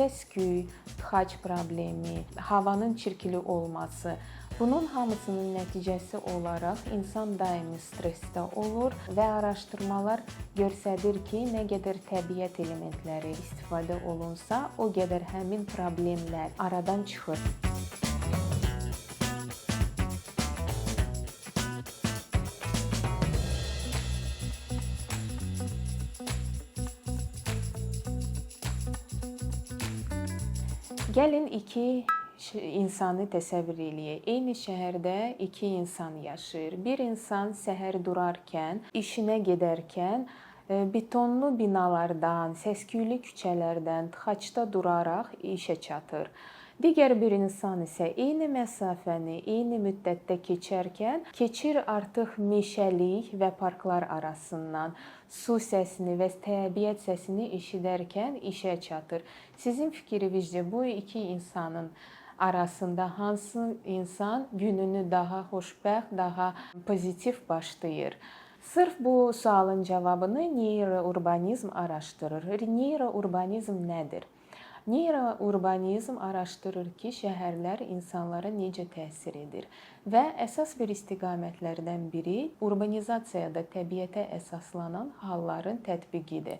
səs-küy, tıxac problemi, havanın çirkli olması. Bunun hamısının nəticəsi olaraq insan daimi stressdə olur və araşdırmalar göstərir ki, nə qədər təbiət elementləri istifadə olunsa, o qədər həmin problemlər aradan çıxır. Gəlin iki insanı təsəvvür eləyək. Eyni şəhərdə iki insan yaşayır. Bir insan səhər durarkən, işinə gedərkən betonlu binalardan, səs-küylü küçələrdən, tıxacda duraraq işə çatır. Digər bir insan isə eyni məsafəni eyni müddətdə keçir artıq meşəlik və parklar arasından su səsini və təbiət səsini eşidərkən işə çatır. Sizin fikrinizcə bu iki insanın arasında hansı insan gününü daha xoşbəxt, daha pozitiv başlayır? Sırf bu sualın cavabını neyrourbanizm araşdırır. Neyrourbanizm nədir? Neyrourbanizm araşdırır ki, şəhərlər insanlara necə təsir edir və əsas bir istiqamətlərdən biri urbanizasiyada təbiətə əsaslanan halların tətbiqidir.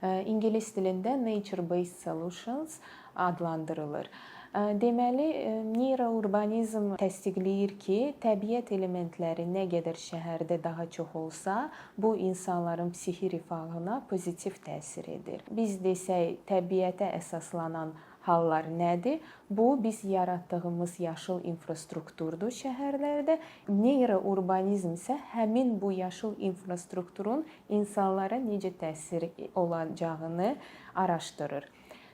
İngilis dilində nature-based solutions adlandırılır. Deməli, neyrourbanizm təsdiqləyir ki, təbiət elementləri nə qədər şəhərdə daha çox olsa, bu insanların psixi rifahına pozitiv təsir edir. Biz desək, təbiətə əsaslanan hallar nədir? Bu, biz yaratdığımız yaşıl infrastrukturdur şəhərlərdə. Neyrourbanizm isə həmin bu yaşıl infrastrukturun insanlara necə təsir olacağını araşdırır.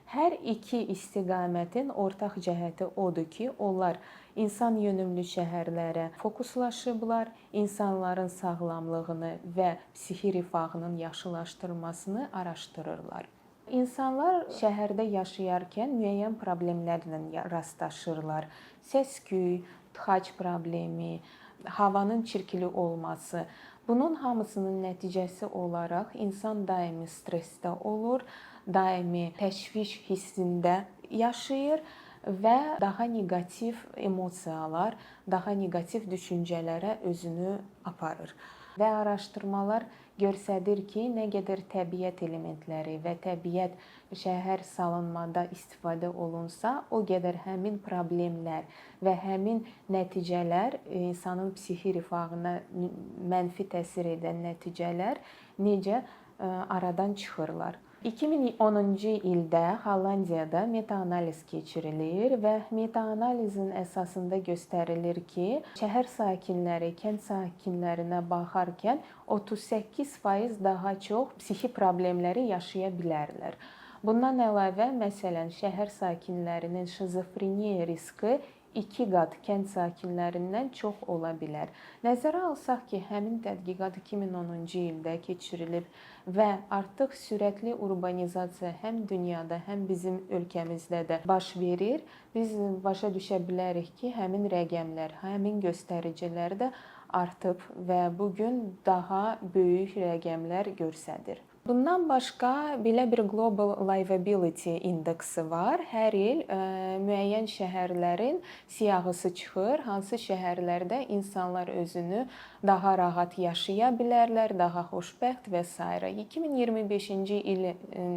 Hər iki istiqamətin ortaq cəhəti odur ki, onlar insan yönümlü şəhərlərə fokuslaşıblar, insanların sağlamlığını və psixi rifahının yaxşılaşdırılmasını araşdırırlar. İnsanlar şəhərdə yaşayarkən müəyyən problemlərlə rastlaşırlar. Səs-küy, tıxac problemi, havanın çirkli olması. Bunun hamısının nəticəsi olaraq insan daimi stressdə olur, daimi təşviş hissində yaşayır və daha neqativ emosiyalar, daha neqativ düşüncələrə özünü aparır. Və araşdırmalar göstərir ki, nə qədər təbiət elementləri və təbiət şəhər salınmada istifadə olunsa, o qədər həmin problemlər və həmin nəticələr, insanın psixi rifahına mənfi təsir edən nəticələr necə aradan çıxırlar. 2010-cu ildə Hollandiyada meta-analiz keçirilir və meta-analizin əsasında göstərilir ki, şəhər sakinləri kənd sakinlərinə baxarkən 38% daha çox psixi problemləri yaşaya bilərlər. Bundan əlavə, məsələn, şəhər sakinlərinin şizofreniya riski 2 qat kənd sakinlərindən çox ola bilər. Nəzərə alsaq ki, həmin tədqiqat 2010-cu ildə keçirilib və artıq sürətli urbanizasiya həm dünyada, həm bizim ölkəmizdə də baş verir, biz başa düşə bilərik ki, həmin rəqəmlər, həmin göstəricilər də artıb və bu gün daha böyük rəqəmlər göstərir. Bundan başqa belə bir Global Livability indeksi var. Hər il müəyyən şəhərlərin siyahısı çıxır, hansı şəhərlərdə insanlar özünü daha rahat yaşaya bilərlər, daha xoşbəxt və s. 2025-ci il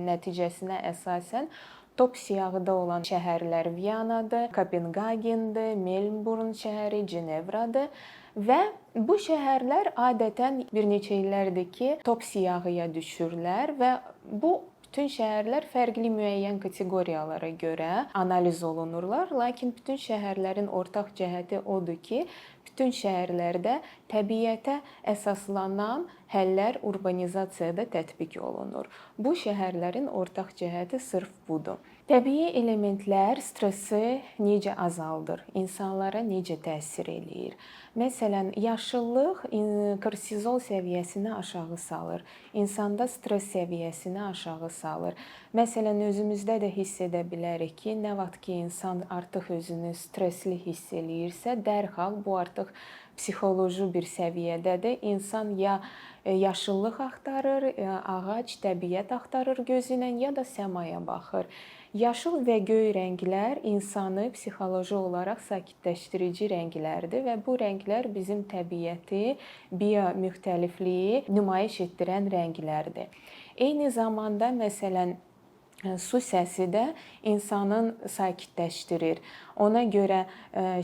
nəticəsinə əsasən top siyahıda olan şəhərlər Viyanadır, Kopenhagendir, Melbourne şəhəri, Cenevradır. Və bu şəhərlər adətən bir neçə illərdir ki, top siyahıya düşürlər və bu bütün şəhərlər fərqli müəyyən kateqoriyalara görə analiz olunurlar, lakin bütün şəhərlərin ortaq cəhəti odur ki, bütün şəhərlərdə təbiətə əsaslanan həllər urbanizasiyada tətbiq olunur. Bu şəhərlərin ortaq cəhəti sırf budur. Təbii elementlər stressi necə azaldır, insanlara necə təsir eləyir? Məsələn, yaşıllıq kortizol səviyyəsini aşağı salır, insanda stress səviyyəsini aşağı salır. Məsələn, özümüzdə də hiss edə bilərik ki, nə vaxt ki, insan artıq özünü stressli hiss eləyirsə, dərhal bu artıq psixoloji bir səviyyədədir. İnsan ya yaşıllıq axtarır, ağac, təbiət axtarır gözü ilə ya da səmaya baxır. Yaşıl və göy rənglər insanı psixoloji olaraq sakitləşdirici rənglərdir və bu rənglər bizim təbiəti, biomüxtəlifliyi nümayiş etdirən rənglərdir. Eyni zamanda məsələn su səsi də insanın sakitləşdirir. Ona görə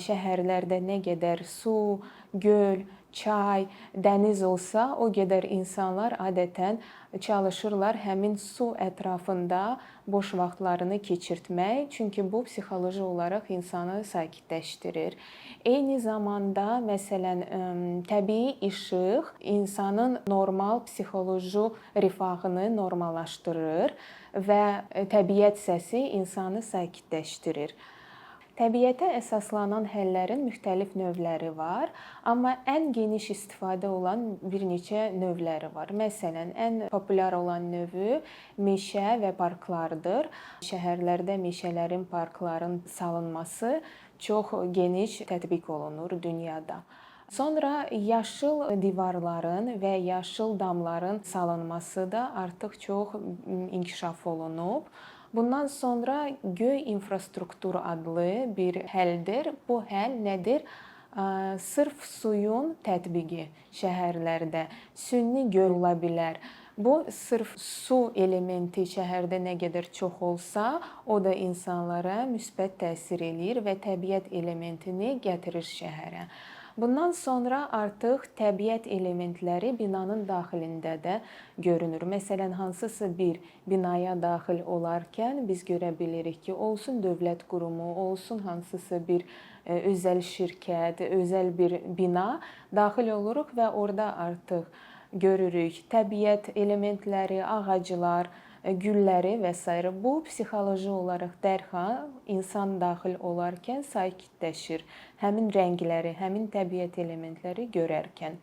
şəhərlərdə nə qədər su, göl, çay, dəniz olsa, o qədər insanlar adətən çalışırlar həmin su ətrafında boş vaxtlarını keçirtmək, çünki bu psixoloji olaraq insanı sakitləşdirir. Eyni zamanda məsələn təbii işıq insanın normal psixoloji rifahını normallaşdırır və təbiət səsi insanı sakitləşdirir. Təbiətə əsaslanan həllərin müxtəlif növləri var, amma ən geniş istifadə olan bir neçə növləri var. Məsələn, ən populyar olan növü meşə və parklardır. Şəhərlərdə meşələrin, parkların salınması çox geniş tətbiq olunur dünyada. Sonra yaşıl divarların və yaşıl damların salınması da artıq çox inkişaf olunub. Bundan sonra göy infrastrukturu adlı bir həldir. Bu həll nədir? Sırf suyun tətbiqi şəhərlərdə. Sünni göl ola bilər. Bu sırf su elementi şəhərdə nə qədər çox olsa, o da insanlara müsbət təsir eləyir və təbiət elementini gətirir şəhərə. Bundan sonra artıq təbiət elementləri binanın daxilində də görünür. Məsələn, hansısa bir binaya daxil olarkən biz görə bilirik ki, olsun dövlət qurumu, olsun hansısa bir özəl şirkət, özəl bir bina daxil oluruq və orada artıq görürük təbiət elementləri, ağaclar, gülləri və s. Bu psixoloji olaraq dərhal insan daxil olarkən sakitləşir. Həmin rəngləri, həmin təbiət elementləri görərkən.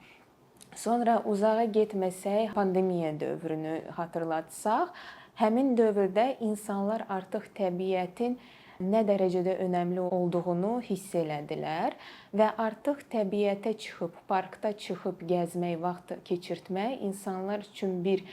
Sonra uzağa getməsək, pandemiya dövrünü xatırlatsaq, həmin dövrdə insanlar artıq təbiətin nə dərəcədə önəmli olduğunu hiss elədilər və artıq təbiətə çıxıb, parkda çıxıb gəzmək, vaxt keçirtmək insanlar üçün bir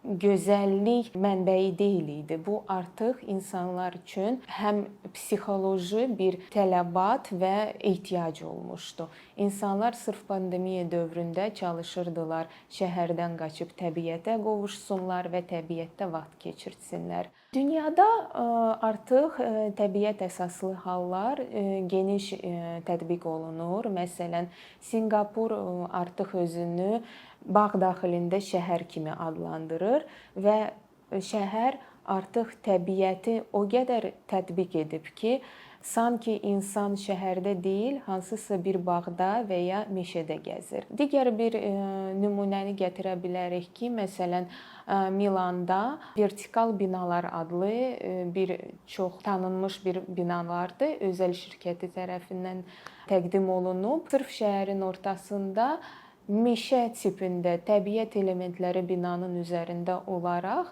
gözəllik mənbəyi deyil idi. Bu artıq insanlar üçün həm psixoloji bir tələbat və ehtiyac olmuşdu. İnsanlar sırf pandemiya dövründə çalışırdılar şəhərdən qaçıb təbiətə qovuşsunlar və təbiətdə vaxt keçirtsinlər. Dünyada artıq təbiət əsaslı hallar geniş tətbiq olunur. Məsələn, Sinqapur artıq özünü bağ daxilində şəhər kimi adlandırır və şəhər artıq təbiəti o qədər tətbiq edib ki, sanki insan şəhərdə deyil, hansısa bir bağda və ya meşədə gəzir. Digər bir nümunəni gətirə bilərik ki, məsələn, Milanda vertikal binalar adlı bir çox tanınmış bir bina vardı. Özəl şirkəti tərəfindən təqdim olunub. Sırf şəhərin ortasında meşə tipində təbiət elementləri binanın üzərində olaraq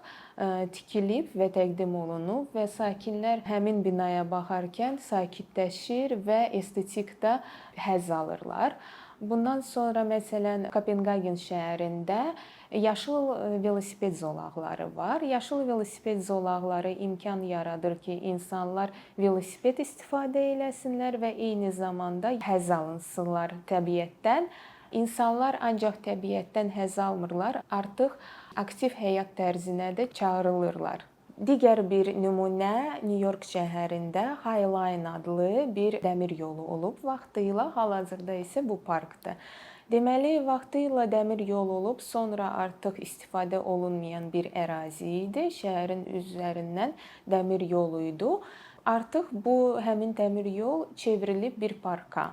tikilib və təqdim olunub və sakinlər həmin binaya baxarkən sakitləşir və estetik də həzz alırlar. Bundan sonra məsələn Kopenhagen şəhərində yaşıl velosiped zolaqları var. Yaşıl velosiped zolaqları imkan yaradır ki, insanlar velosiped istifadə eləsinlər və eyni zamanda həzz alınsınlar təbiətdən. İnsanlar ancaq təbiətdən həzz almırlar, artıq aktiv həyat tərzinə də çağırılırlar. Digər bir nümunə New York şəhərində High Line adlı bir dəmir yolu olub vaxtilə, hal-hazırda isə bu parkdır. Deməli, vaxtilə dəmir yolu olub, sonra artıq istifadə olunmayan bir ərazi idi. Şəhərin üzərindən dəmir yolu idi. Artıq bu həmin dəmir yol çevrilib bir parka.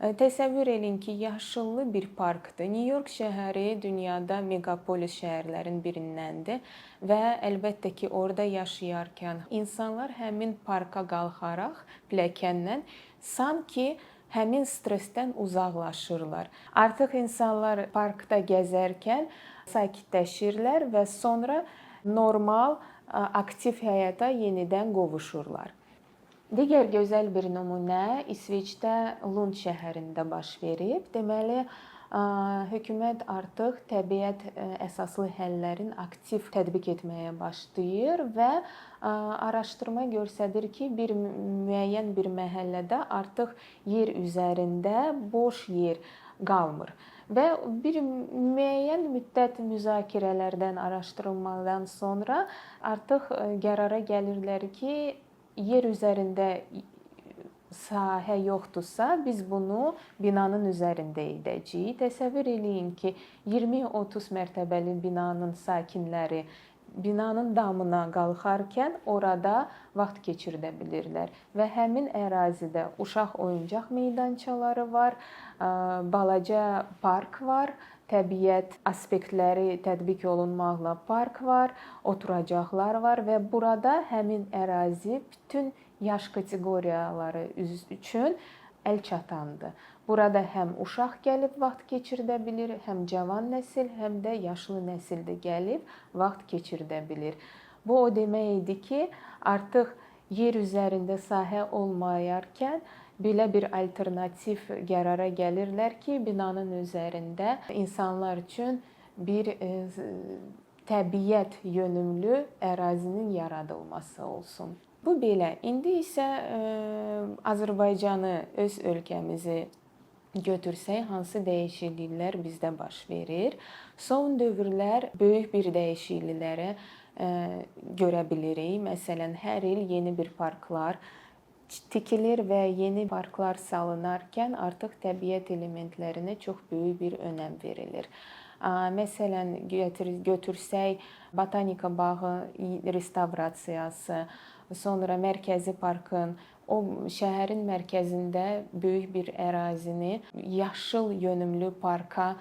Təsəvvür edin ki, yaşıllı bir parkdır. New York şəhəri dünyada megapolis şəhərlərin birindəndir və əlbəttə ki, orada yaşayarkən insanlar həmin parka qalxaraq pilləkəndən sanki həmin stressdən uzaqlaşırlar. Artıq insanlar parkda gəzərkən sakitləşirlər və sonra normal, aktiv həyata yenidən qovuşurlar. Digər gözəl bir nümunə İsveçdə Lund şəhərində baş verib. Deməli, hökumət artıq təbiət əsaslı həllərin aktiv tətbiq etməyə başlayır və araşdırma göstərir ki, müəyyən bir məhəllədə artıq yer üzərində boş yer qalmır. Və bir müəyyən müddət müzakirələrdən, araşdırmalardan sonra artıq qərara gəlirlər ki, yer üzərində sahə yoxdursa, biz bunu binanın üzərində edəcəyik. Təsəvvür eləyin ki, 20-30 mərtəbəli binanın sakinləri binanın damına qalxarkən orada vaxt keçirdə bilirlər və həmin ərazidə uşaq oyuncaq meydançaları var, balaca park var, təbiət aspektləri tətbiq olunmaqla park var, oturacaqlar var və burada həmin ərazi bütün yaş kateqoriyaları üçün əlçatandır. Burada həm uşaq gəlib vaxt keçirdə bilir, həm cavan nəsil, həm də yaşlı nəsil də gəlib vaxt keçirdə bilir. Bu o deməkdir ki, artıq yer üzərində sahə olmayarkən belə bir alternativ qərara gəlirlər ki, binanın üzərində insanlar üçün bir təbiət yönümlü ərazinin yaradılması olsun. Bu belə. İndi isə Azərbaycanı, öz ölkəmizi götürsək, hansı dəyişikliklər bizdə baş verir? Son dövrlər böyük bir dəyişikliklərə görə bilirik. Məsələn, hər il yeni bir parklar tikilir və yeni parklar salınarkən artıq təbiət elementlərinə çox böyük bir önəm verilir. Məsələn, götürsək Botanika bağı restavrasiyası, sonra Mərkəzi parkın, o şəhərin mərkəzində böyük bir ərazini yaşıl yönümlü parka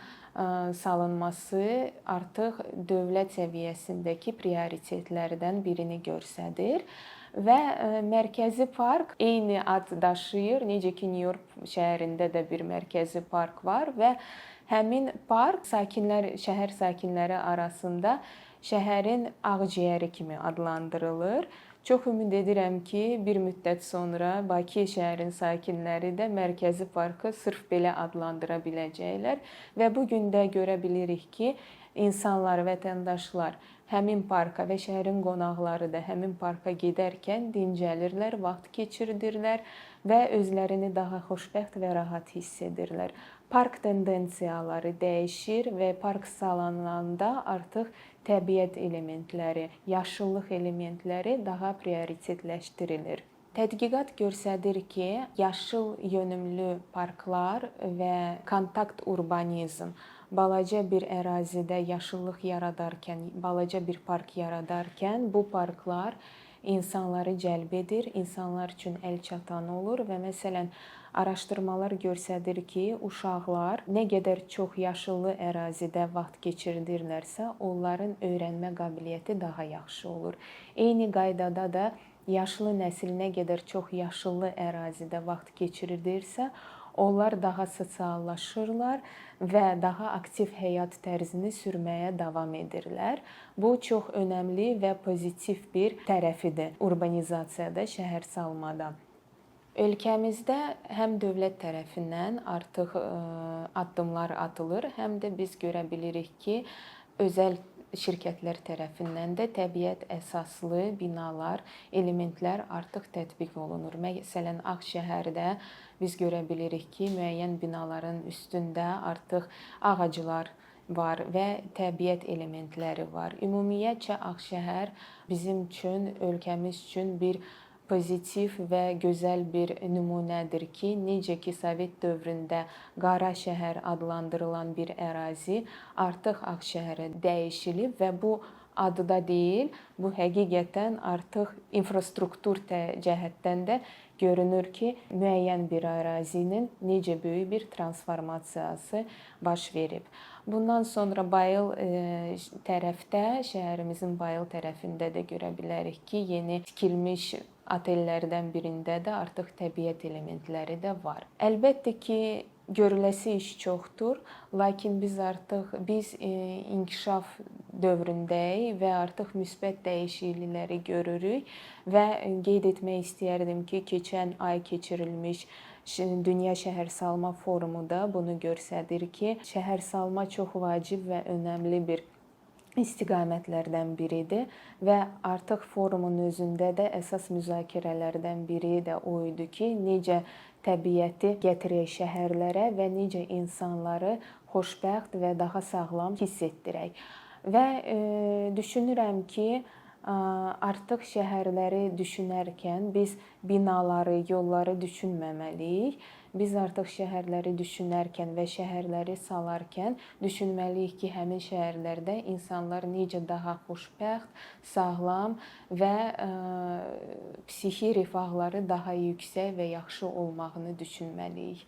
salınması artıq dövlət səviyyəsindəki prioritetlərdən birini göstərir. Və Mərkəzi park eyni ad daşıyır. Necə ki, Nyu-York şəhərində də bir Mərkəzi park var və həmin park şəhər sakinləri arasında şəhərin ağciyəri kimi adlandırılır. Çox ümid edirəm ki, bir müddət sonra Bakı şəhərin sakinləri də Mərkəzi parkı sırf belə adlandıra biləcəklər və bu gün də görə bilirik ki, insanlar, vətəndaşlar həmin parka və şəhərin qonaqları da həmin parka gedərkən dincəlirlər, vaxt keçirdirlər və özlərini daha xoşbəxt və rahat hiss edirlər. Park tendensiyaları dəyişir və park salınanda artıq təbiət elementləri, yaşıllıq elementləri daha prioritetləşdirilir. Tədqiqat göstərir ki, yaşıl yönümlü parklar və kontakt urbanizm balaca bir ərazidə yaşıllıq yaradarkən, balaca bir park yaradarkən bu parklar insanları cəlb edir, insanlar üçün əlçatan olur və məsələn, araşdırmalar göstərir ki, uşaqlar nə qədər çox yaşıllı ərazidə vaxt keçirdirlərsə, onların öyrənmə qabiliyyəti daha yaxşı olur. Eyni qaydada da yaşlı nəsil nə qədər çox yaşıllı ərazidə vaxt keçirdirsə, onlar daha sosiallaşırlar və daha aktiv həyat tərzini sürməyə davam edirlər. Bu çox önəmli və pozitiv bir tərəfidir urbanizasiyada, şəhər salmada. Ölkəmizdə həm dövlət tərəfindən artıq addımlar atılır, həm də biz görə bilirik ki, özəl şirkətlər tərəfindən də təbiət əsaslı binalar, elementlər artıq tətbiq olunur. Məsələn, Ağşəhərdə biz görə bilirik ki, müəyyən binaların üstündə artıq ağaclar var və təbiət elementləri var. Ümumiyyətcə Ağşəhər bizim üçün, ölkəmiz üçün bir pozitiv və gözəl bir nümunədir ki, necə ki, Sovet dövründə Qara şəhər adlandırılan bir ərazi artıq Ağşəhərə dəyişilib və bu adda deyil, bu həqiqətən artıq infrastruktur cəhətdən də görünür ki, müəyyən bir ərazinin necə böyük bir transformasiyası baş verib. Bundan sonra Bayıl tərəfdə, şəhərimizin Bayıl tərəfində də görə bilərik ki, yeni tikilmiş otellərdən birində də artıq təbiət elementləri də var. Əlbəttə ki, görüləsi iş çoxdur, lakin biz inkişaf dövründəyik və artıq müsbət dəyişiklikləri görürük və qeyd etmək istəyərdim ki, keçən ay keçirilmiş Dünya Şəhərsalma Forumu da bunu göstərir ki, şəhərsalma çox vacib və önəmli bir istiqamətlərdən biridir və artıq forumun özündə də əsas müzakirələrdən biri də o idi ki, necə təbiəti gətirək şəhərlərə və necə insanları xoşbəxt və daha sağlam hiss etdirək. Və düşünürəm ki, artıq şəhərləri düşünərkən biz binaları, yolları düşünməməliyik. Biz artıq şəhərləri düşünərkən və şəhərləri salarkən düşünməliyik ki, həmin şəhərlərdə insanlar necə daha xoşbəxt, sağlam və psixi rifahları daha yüksək və yaxşı olmağını düşünməliyik.